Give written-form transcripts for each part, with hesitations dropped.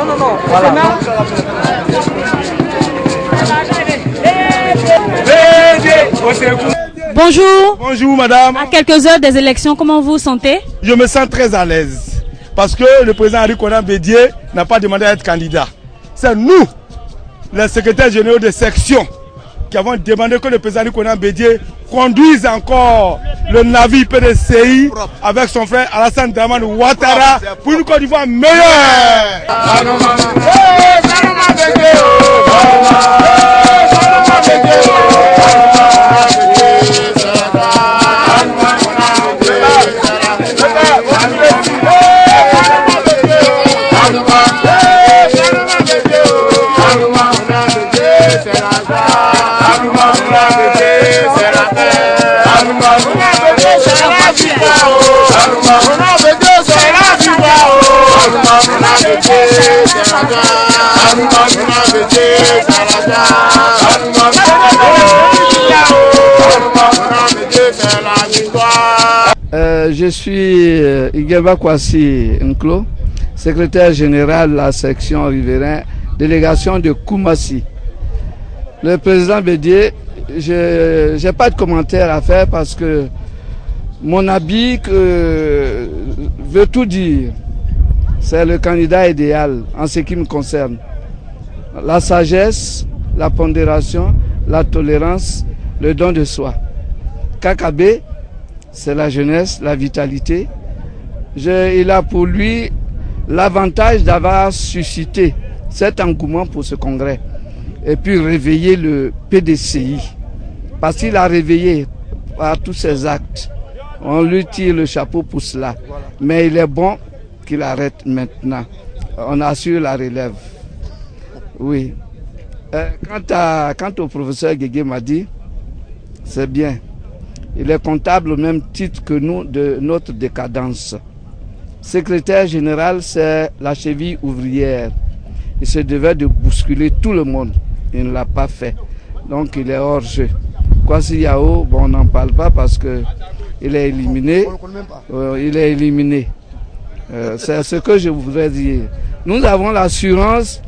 Non. Voilà. Bonjour. Bonjour madame. À quelques heures des élections, comment vous vous sentez? Je me sens très à l'aise. Parce que le président Henri Konan Bédié n'a pas demandé à être candidat. C'est nous, les secrétaires généraux de section, qui avons demandé que le président Henri Konan Bédié conduise encore le navire PDCI avec son frère Alassane Dramane Ouattara pour une Côte d'Ivoire meilleure. Je suis Igeba Kwasi Nklo, secrétaire général de la section riverain, délégation de Koumassi. Le président Bédié, je n'ai pas de commentaire à faire parce que mon habit veut tout dire. C'est le candidat idéal en ce qui me concerne. La sagesse, la pondération, la tolérance, le don de soi. Kakabe, c'est la jeunesse, la vitalité. Il a pour lui l'avantage d'avoir suscité cet engouement pour ce congrès et puis réveiller le PDCI. Parce qu'il a réveillé par tous ses actes. On lui tire le chapeau pour cela. Mais il est bon qu'il arrête maintenant. On assure la relève. Oui. Quant au professeur Guégué m'a dit, c'est bien. Il est comptable au même titre que nous de notre décadence. Secrétaire général, c'est la cheville ouvrière. Il se devait de bousculer tout le monde. Il ne l'a pas fait. Donc il est hors jeu. Kwasi Yao, bon, on n'en parle pas parce que il est éliminé. Il est éliminé. C'est ce que je voudrais dire. Nous avons l'assurance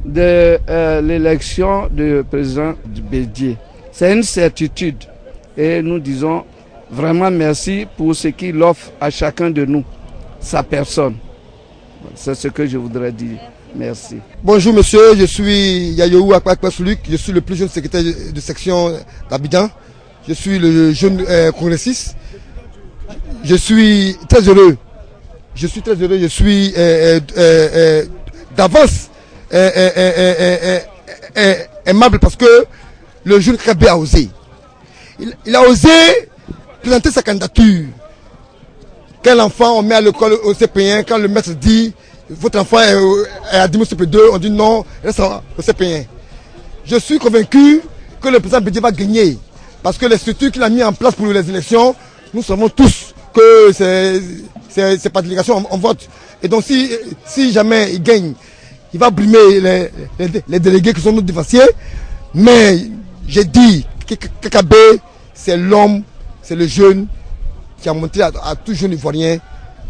de l'élection du président Bédié. C'est une certitude. Et nous disons vraiment merci pour ce qu'il offre à chacun de nous, sa personne. C'est ce que je voudrais dire. Merci. Bonjour monsieur, je suis Yayoou Akpakpasulik, je suis le plus jeune secrétaire de section d'Abidjan. Je suis le jeune congressiste. Je suis très heureux. Je suis d'avance aimable parce que le jeune Kébé a osé. Il a osé présenter sa candidature. Quel enfant on met à l'école au CP1, quand le maître dit votre enfant est à 10 CP2, on dit non, reste au CP1. Je suis convaincu que le président Bédié va gagner. Parce que les structures qu'il a mis en place pour les élections, nous savons tous que c'est pas délégation, on vote. Et donc si jamais il gagne, il va brimer les délégués qui sont nos dévanciers. Mais j'ai dit Kakabe, c'est l'homme, c'est le jeune qui a montré à tout jeune Ivoirien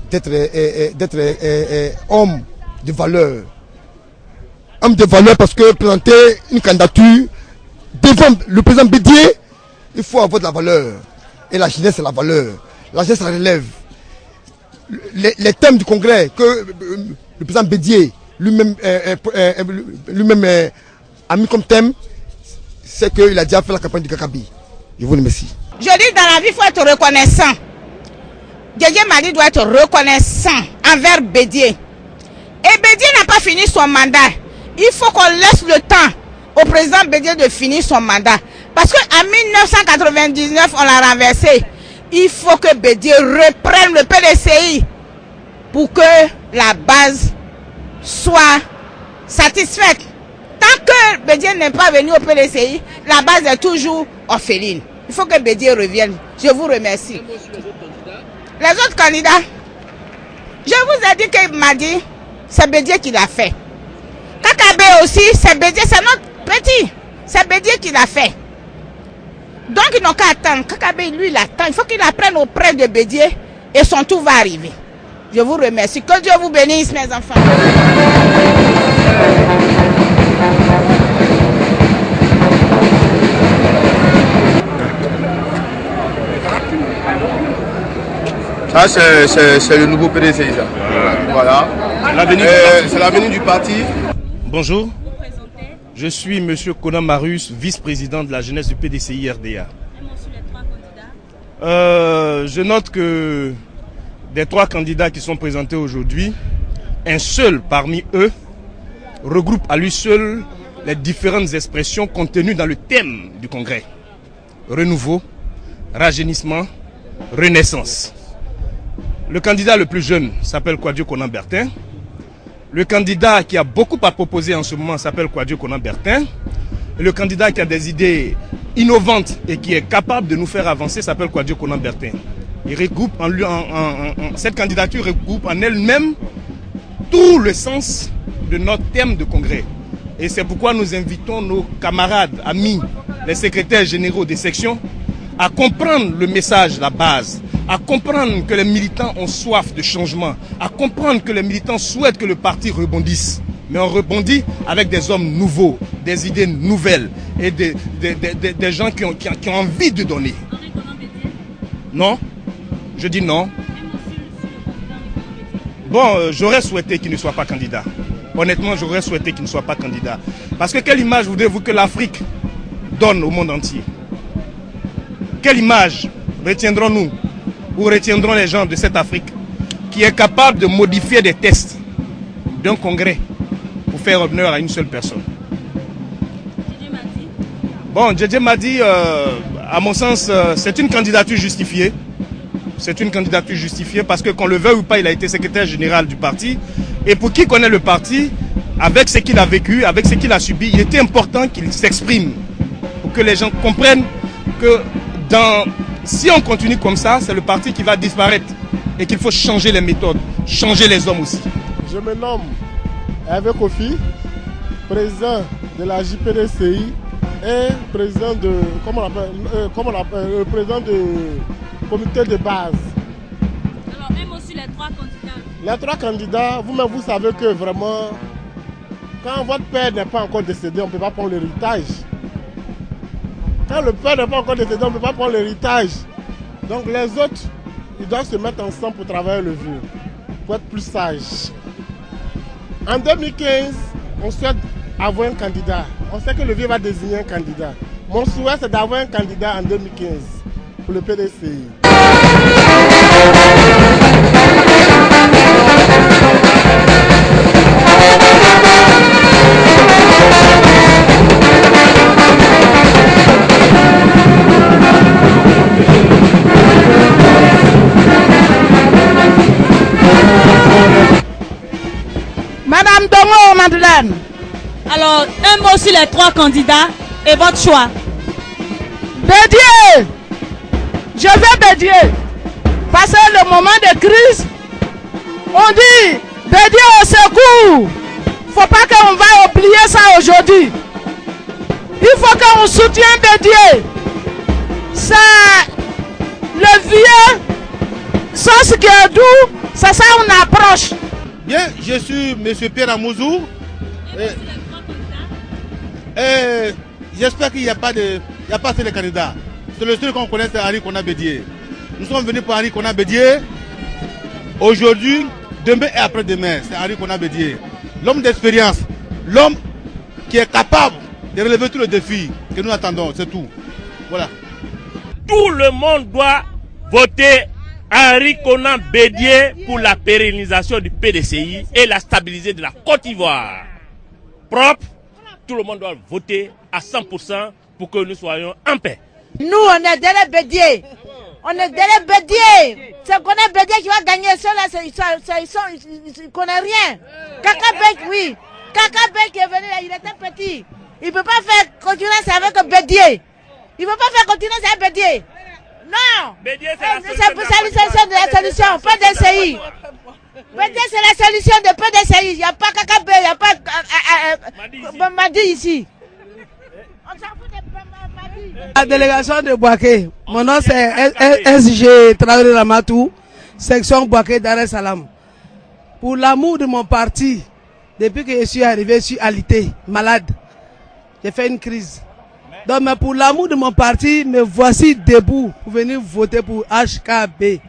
d'être homme de valeur. Homme de valeur parce que présenter une candidature devant le président Bédié, il faut avoir de la valeur. Et la jeunesse, c'est la valeur. La jeunesse, la relève. Les thèmes du congrès que le président Bédié lui-même a mis comme thème, c'est qu'il a déjà fait la campagne du Kakabi. Je vous remercie. Je dis dans la vie, il faut être reconnaissant. Guégué Mali doit être reconnaissant envers Bédié. Et Bédié n'a pas fini son mandat. Il faut qu'on laisse le temps au président Bédié de finir son mandat. Parce qu'en 1999, on l'a renversé. Il faut que Bédié reprenne le PDCI pour que la base soit satisfaite. Tant que Bédié n'est pas venu au PDCI, la base est toujours orpheline. Il faut que Bédié revienne. Je vous remercie. Les autres candidats, je vous ai dit qu'il m'a dit, c'est Bédié qui l'a fait. Kakabe aussi, c'est Bédié, c'est notre petit. C'est Bédié qui l'a fait. Donc ils n'ont qu'à attendre. Kakabe, lui, il attend. Il faut qu'il apprenne auprès de Bédié et son tour va arriver. Je vous remercie. Que Dieu vous bénisse, mes enfants. Ça, c'est le nouveau PDCI. Voilà. C'est l'avenue du parti. Bonjour. Je suis M. Conan Marius, vice-président de la jeunesse du PDCI RDA. Je note que des 3 candidats qui sont présentés aujourd'hui, un seul parmi eux regroupe à lui seul les différentes expressions contenues dans le thème du congrès. Renouveau, rajeunissement, renaissance. Le candidat le plus jeune s'appelle Kouadio Konan Bertin. Le candidat qui a beaucoup à proposer en ce moment s'appelle Kouadio Konan Bertin. Et le candidat qui a des idées innovantes et qui est capable de nous faire avancer s'appelle Kouadio Konan Bertin. Il regroupe cette candidature regroupe en elle-même tout le sens de notre thème de congrès. Et c'est pourquoi nous invitons nos camarades, amis, les secrétaires généraux des sections à comprendre le message, la base, à comprendre que les militants ont soif de changement, à comprendre que les militants souhaitent que le parti rebondisse. Mais on rebondit avec des hommes nouveaux, des idées nouvelles et des gens qui ont envie de donner. Non, je dis non. Bon, j'aurais souhaité qu'il ne soit pas candidat. Honnêtement, j'aurais souhaité qu'il ne soit pas candidat. Parce que quelle image voudrez-vous que l'Afrique donne au monde entier? Quelle image retiendrons-nous ou retiendront les gens de cette Afrique qui est capable de modifier des tests d'un congrès pour faire honneur à une seule personne? Bon, Djedje Madi, à mon sens, c'est une candidature justifiée. C'est une candidature justifiée parce que qu'on le veuille ou pas, il a été secrétaire général du parti. Et pour qui connaît le parti, avec ce qu'il a vécu, avec ce qu'il a subi, il était important qu'il s'exprime pour que les gens comprennent que si on continue comme ça, c'est le parti qui va disparaître et qu'il faut changer les méthodes, changer les hommes aussi. Je me nomme Hervé Kofi, président de la JPDCI et président de, président du comité de base. Alors même aussi les 3 candidats. Les 3 candidats, vous-même vous savez que vraiment, quand votre père n'est pas encore décédé, on ne peut pas prendre l'héritage. Quand le père n'est pas encore décédé, on ne peut pas prendre l'héritage. Donc les autres, ils doivent se mettre ensemble pour travailler le vieux, pour être plus sages. En 2015, on souhaite avoir un candidat. On sait que le vieux va désigner un candidat. Mon souhait, c'est d'avoir un candidat en 2015 pour le PDCI. Madame Dongo Madeleine. Alors, un mot sur les 3 candidats et votre choix. Bédié. Je vais Bédié. Parce que le moment de crise, on dit Bédié au secours. Faut pas qu'on va oublier ça aujourd'hui. Il faut qu'on soutienne Bédié. Ça, le vieux, ça ce qui est doux, c'est ça on approche. Bien, je suis M. Pierre Amouzou. J'espère qu'il n'y a pas de candidats. C'est le seul qu'on connaît, c'est Henri Konan Bédié. Nous sommes venus pour Henri Konan Bédié. Aujourd'hui, demain et après-demain, c'est Henri Konan Bédié. L'homme d'expérience, l'homme qui est capable de relever tous les défis que nous attendons, c'est tout. Voilà. Tout le monde doit voter Henri Konan Bédié pour la pérennisation du PDCI et la stabilité de la Côte d'Ivoire. Propre, tout le monde doit voter à 100% pour que nous soyons en paix. Nous, on est derrière Bédié. On est derrière Bédié. C'est Konan Bédié qui va gagner. Ceux-là, ils ne connaissent rien. Kakabek, oui. Kakabek qui est venu là, il était petit. Il ne peut pas faire concurrence avec Bédié. Il ne peut pas faire concurrence avec Bédié. Non. Bédié, c'est la solution, pas DCI. Bédié, c'est la solution de PDCI. Il n'y a pas Kakabé, il n'y a pas Madi ici. On s'en fout de Madi. La délégation de Bouaké, mon nom c'est SG Traoré Ramatou, section Bouaké Dar es Salaam. Pour l'amour de mon parti, depuis que je suis arrivé, je suis alité, malade. J'ai fait une crise. Donc, mais pour l'amour de mon parti, me voici debout pour venir voter pour HKB.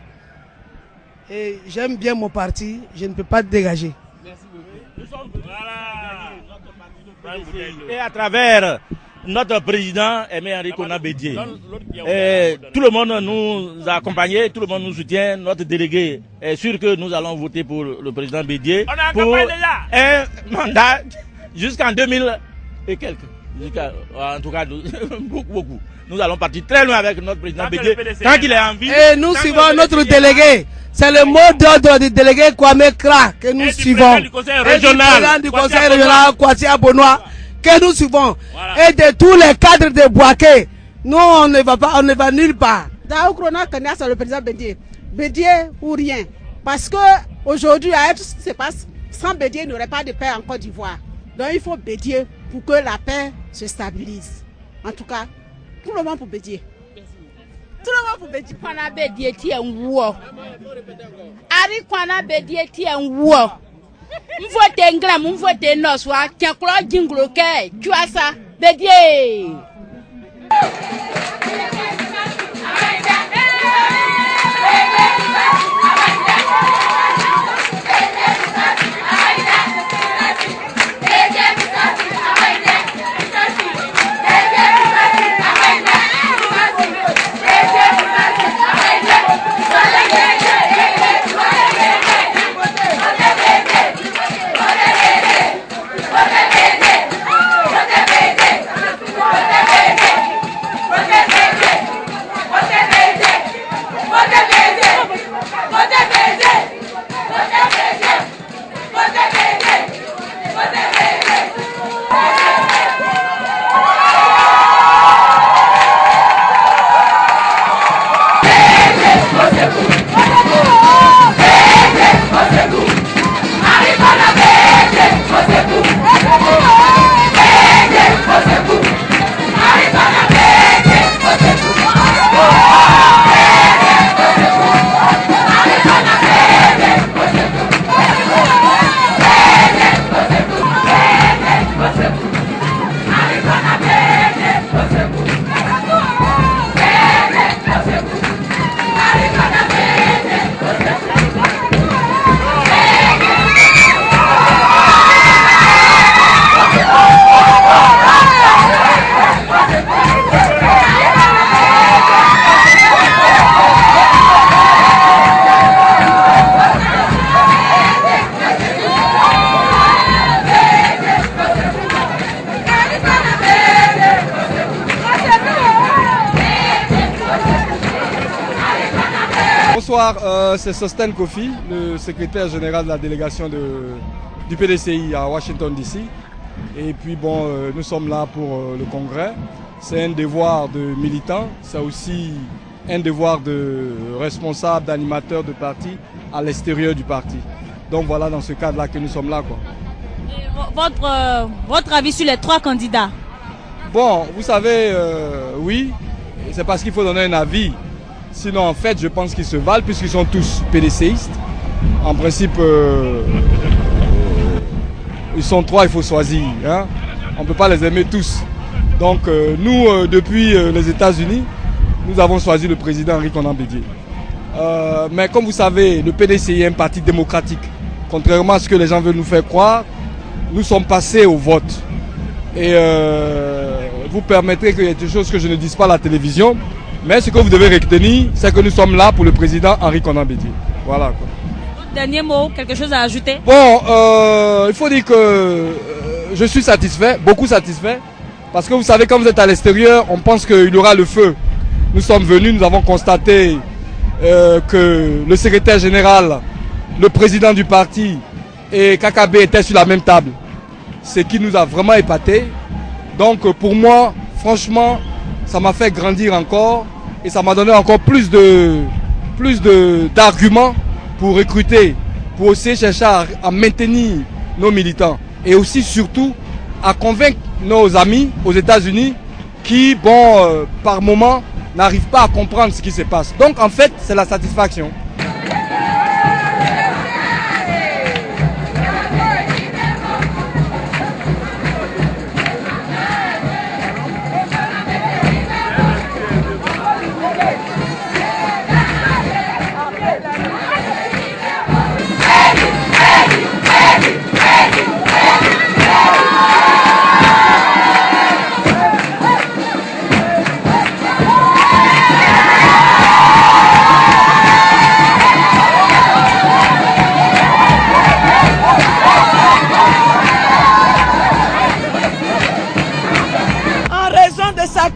Et j'aime bien mon parti, je ne peux pas dégager. Merci beaucoup. Et à travers notre président Aimé Henri Konan Bédié, tout le monde nous a accompagnés, tout le monde nous soutient. Notre délégué est sûr que nous allons voter pour le président Bédié pour un mandat jusqu'en 2000 et quelques. En tout cas, beaucoup. Nous allons partir très loin avec notre président Bédié tant qu'il est en vie. Et nous suivons notre délégué. C'est le mot d'ordre du délégué Kwame Kra que nous suivons. Du conseil régional, du conseil régional Kwasi Abonois que nous suivons. Voilà. Et de tous les cadres de Bouaké, nous on ne va nulle part. Daoukrona Kenya, c'est le président Bédié. Bédié ou rien. Parce que aujourd'hui, avec tout ce qui se passe, sans Bédié, il n'y aurait pas de paix en Côte d'Ivoire. Donc il faut Bédié pour que la paix se stabilise. En tout cas, tout le monde pour Bédié. Tout le monde pour Bédié. Kwana Bédié ti en wo. Ari Kwana Bédié ti en wo. Mvote ngram, mvote noswa, tianklo jinglo ke, tu as ça, Bédié. Bonsoir, c'est Sosten Kofi, le secrétaire général de la délégation du PDCI à Washington DC. Et puis bon, nous sommes là pour le congrès. C'est un devoir de militant, c'est aussi un devoir de responsable, d'animateur de parti à l'extérieur du parti. Donc voilà dans ce cadre-là que nous sommes là, quoi. Et votre avis sur les 3 candidats? Bon, vous savez, oui, c'est parce qu'il faut donner un avis. Sinon, en fait, je pense qu'ils se valent puisqu'ils sont tous PDCistes. En principe, ils sont 3, il faut choisir. Hein? On ne peut pas les aimer tous. Donc, nous, depuis les États-Unis, nous avons choisi le président Henri Konan Bédié. Mais comme vous savez, le PDCI est un parti démocratique. Contrairement à ce que les gens veulent nous faire croire, nous sommes passés au vote. Et vous permettrez qu'il y ait des choses que je ne dise pas à la télévision. Mais ce que vous devez retenir, c'est que nous sommes là pour le président Henri Konan Bédié. Voilà, quoi. Dernier mot, quelque chose à ajouter? Bon, il faut dire que je suis satisfait, beaucoup satisfait. Parce que vous savez, quand vous êtes à l'extérieur, on pense qu'il y aura le feu. Nous sommes venus, nous avons constaté que le secrétaire général, le président du parti et KKB étaient sur la même table. Ce qui nous a vraiment épaté. Donc pour moi, franchement, ça m'a fait grandir encore. Et ça m'a donné encore plus d'arguments pour recruter, pour aussi chercher à maintenir nos militants. Et aussi surtout à convaincre nos amis aux États-Unis qui, bon, par moment, n'arrivent pas à comprendre ce qui se passe. Donc en fait, c'est la satisfaction.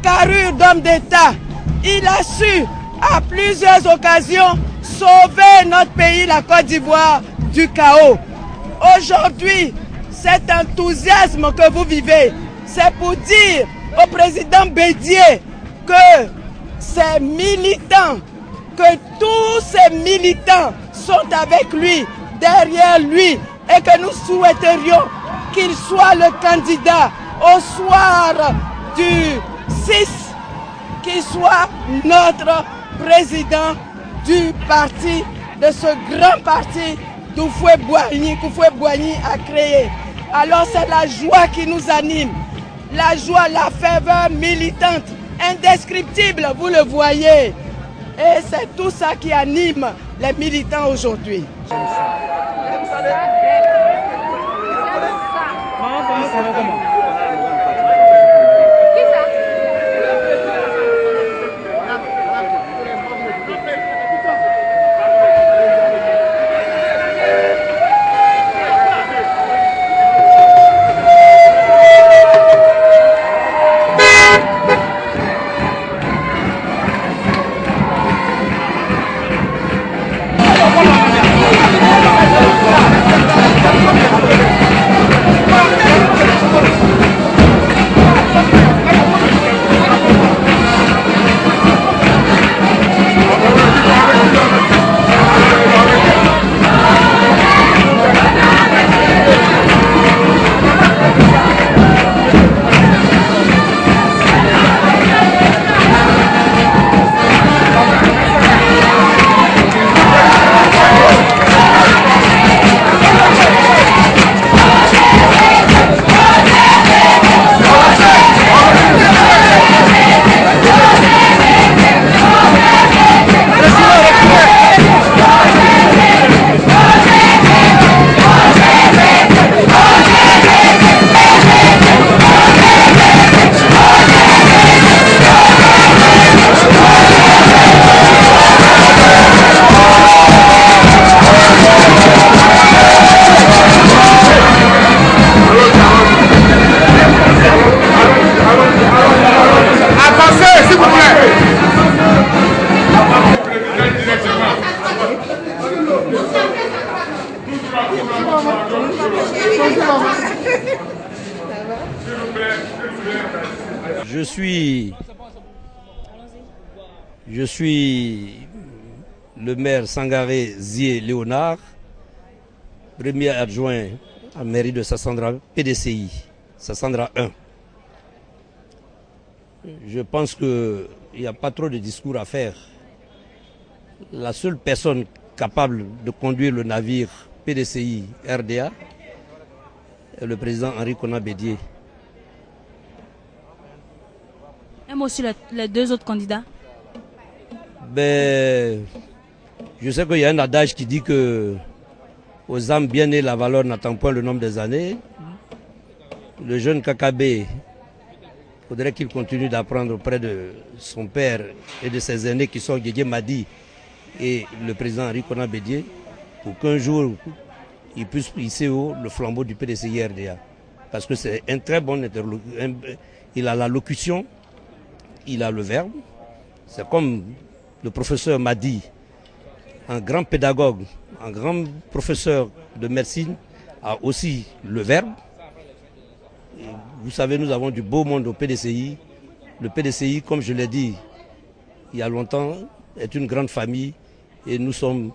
Carrure d'homme d'État, il a su à plusieurs occasions sauver notre pays, la Côte d'Ivoire, du chaos. Aujourd'hui, cet enthousiasme que vous vivez, c'est pour dire au président Bédié que ces militants, que tous ces militants sont avec lui, derrière lui, et que nous souhaiterions qu'il soit le candidat au soir du 6, qu'il soit notre président du parti, de ce grand parti qu'Houphouët-Boigny a créé. Alors c'est la joie qui nous anime, la joie, la ferveur militante, indescriptible, vous le voyez. Et c'est tout ça qui anime les militants aujourd'hui. Je suis le maire Sangaré Zié Léonard, premier adjoint à la mairie de Sassandra, PDCI, Sassandra 1. Je pense qu'il n'y a pas trop de discours à faire. La seule personne capable de conduire le navire PDCI RDA est le président Henri Konan Bédié. Un mot sur les deux autres candidats. Ben, je sais qu'il y a un adage qui dit que aux âmes bien nées, la valeur n'attend point le nombre des années. Le jeune Kakabé, il faudrait qu'il continue d'apprendre auprès de son père et de ses aînés qui sont Guédié Madi et le président Henri Konan Bédié, pour qu'un jour il puisse hisser haut le flambeau du PDCI RDA. Parce que c'est un très bon interlocuteur. Il a la locution, il a le verbe. C'est comme le professeur Madi, un grand pédagogue, un grand professeur de médecine, a aussi le verbe. Vous savez, nous avons du beau monde au PDCI. Le PDCI, comme je l'ai dit il y a longtemps, est une grande famille et nous sommes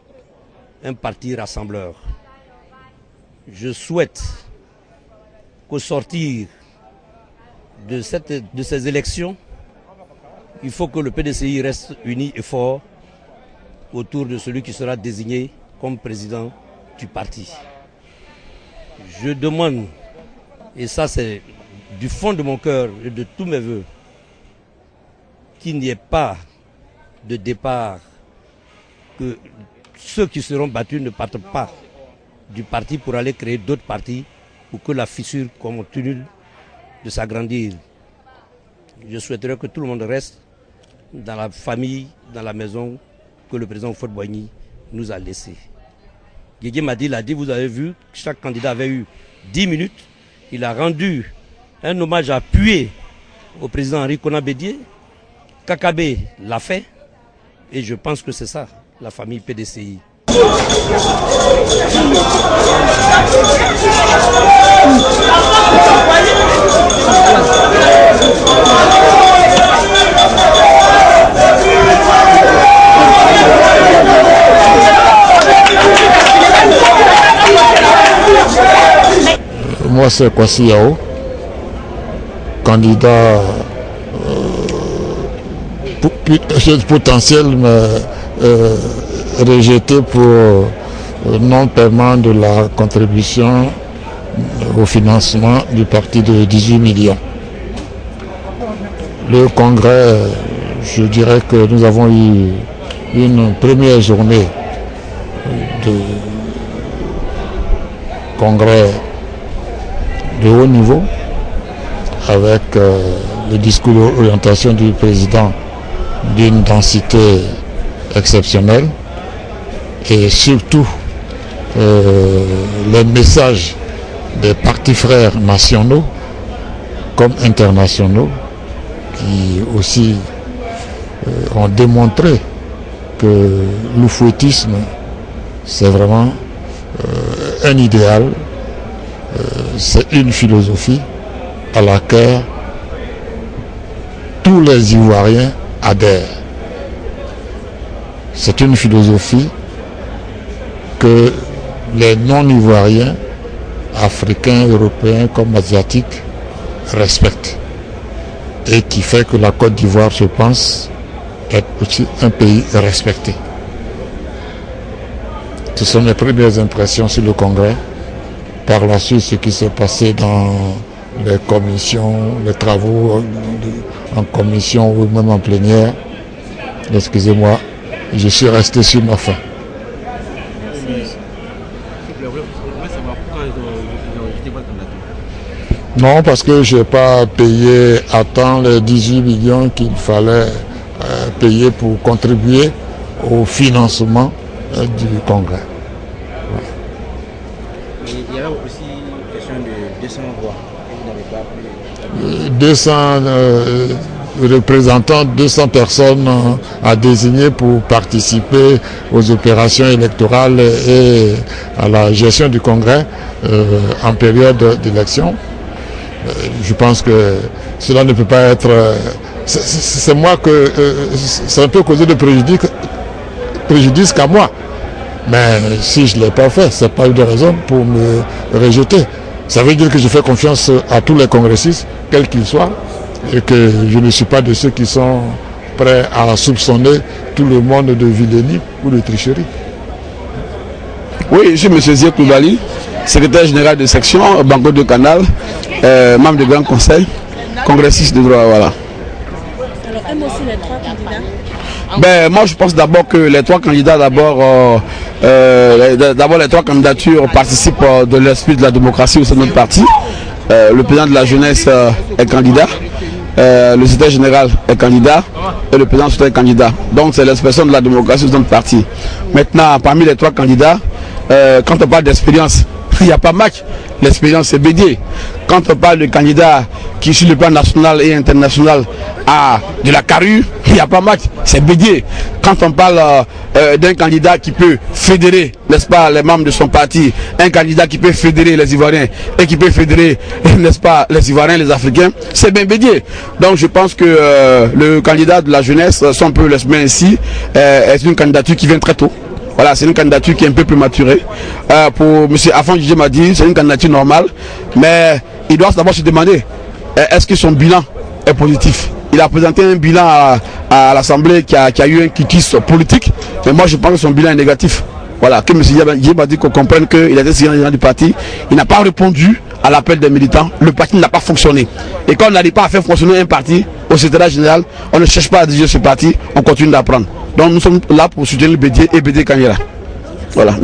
un parti rassembleur. Je souhaite qu'au sortir de ces élections, il faut que le PDCI reste uni et fort autour de celui qui sera désigné comme président du parti. Je demande, et ça c'est du fond de mon cœur et de tous mes voeux, qu'il n'y ait pas de départ, que ceux qui seront battus ne partent pas du parti pour aller créer d'autres partis, pour que la fissure continue de s'agrandir. Je souhaiterais que tout le monde reste dans la famille, dans la maison que le président Houphouët-Boigny nous a laissée. Guégué Madi l'a dit, vous avez vu, chaque candidat avait eu 10 minutes. Il a rendu un hommage appuyé au président Henri Konan Bédié. Kakabe l'a fait. Et je pense que c'est ça, la famille PDCI. Moi c'est Kwasi Yao, candidat potentiel mais rejeté pour non-paiement de la contribution au financement du parti de 18 millions. Le congrès, je dirais que nous avons eu une première journée de congrès de haut niveau avec le discours d'orientation du président d'une densité exceptionnelle et surtout les messages des partis frères nationaux comme internationaux qui aussi ont démontré que l'oufouettisme c'est vraiment un idéal, c'est une philosophie à laquelle tous les Ivoiriens adhèrent. C'est une philosophie que les non-ivoiriens, africains, européens comme asiatiques, respectent. Et qui fait que la Côte d'Ivoire, je pense, est aussi un pays respecté. Ce sont mes premières impressions sur le congrès. Par la suite, ce qui s'est passé dans les commissions, les travaux en commission ou même en plénière, excusez-moi, je suis resté sur ma faim. Non, parce que je n'ai pas payé à temps les 18 millions qu'il fallait payer pour contribuer au financement du congrès. Ouais. Il y a aussi une question de 200 voix que vous n'avez pas pris. 200 représentants, 200 personnes à désigner pour participer aux opérations électorales et à la gestion du congrès en période d'élection. Je pense que cela ne peut pas être... c'est moi que... ça ne peut causer de préjudice qu'à moi. Mais si je ne l'ai pas fait, ce n'est pas une raison pour me rejeter. Ça veut dire que je fais confiance à tous les congressistes, quels qu'ils soient, et que je ne suis pas de ceux qui sont prêts à soupçonner tout le monde de vilainie ou de tricherie. Oui, je suis M. Zia Koulibaly, secrétaire général de section, Banco de Canal, membre du Grand Conseil, congressiste de droit, voilà. Alors, aime aussi les trois candidats? Ben, moi, je pense d'abord que les trois candidats, les trois candidatures participent de l'esprit de la démocratie au sein de notre parti. Le président de la jeunesse est candidat, le secrétaire général est candidat et le président est candidat. Donc, c'est l'expression de la démocratie au sein de notre parti. Maintenant, parmi les trois candidats, quand on parle d'expérience, il n'y a pas match. L'expérience c'est Bédié. Quand on parle de candidats qui sur le plan national et international a de la carrure, il n'y a pas match, c'est Bédié. Quand on parle d'un candidat qui peut fédérer, n'est-ce pas, les membres de son parti, un candidat qui peut fédérer les Ivoiriens et qui peut fédérer, n'est-ce pas, les Ivoiriens, les Africains, c'est bien Bédié. Donc je pense que le candidat de la jeunesse, si on peut l'exprimer ainsi, est une candidature qui vient très tôt. Voilà, c'est une candidature qui est un peu prématurée. Pour M. Afan Djidji m'a dit, c'est une candidature normale, mais il doit d'abord se demander, est-ce que son bilan est positif? Il a présenté un bilan à l'Assemblée qui a eu un quitus politique. Mais moi, je pense que son bilan est négatif. Voilà, que M. Yéba dit qu'on comprenne qu'il était secrétaire du parti. Il n'a pas répondu à l'appel des militants. Le parti n'a pas fonctionné. Et quand on n'arrive pas à faire fonctionner un parti au secrétaire général, on ne cherche pas à diriger ce parti, on continue d'apprendre. Donc nous sommes là pour soutenir le Bédié et Bédié Kanyera. Voilà, merci.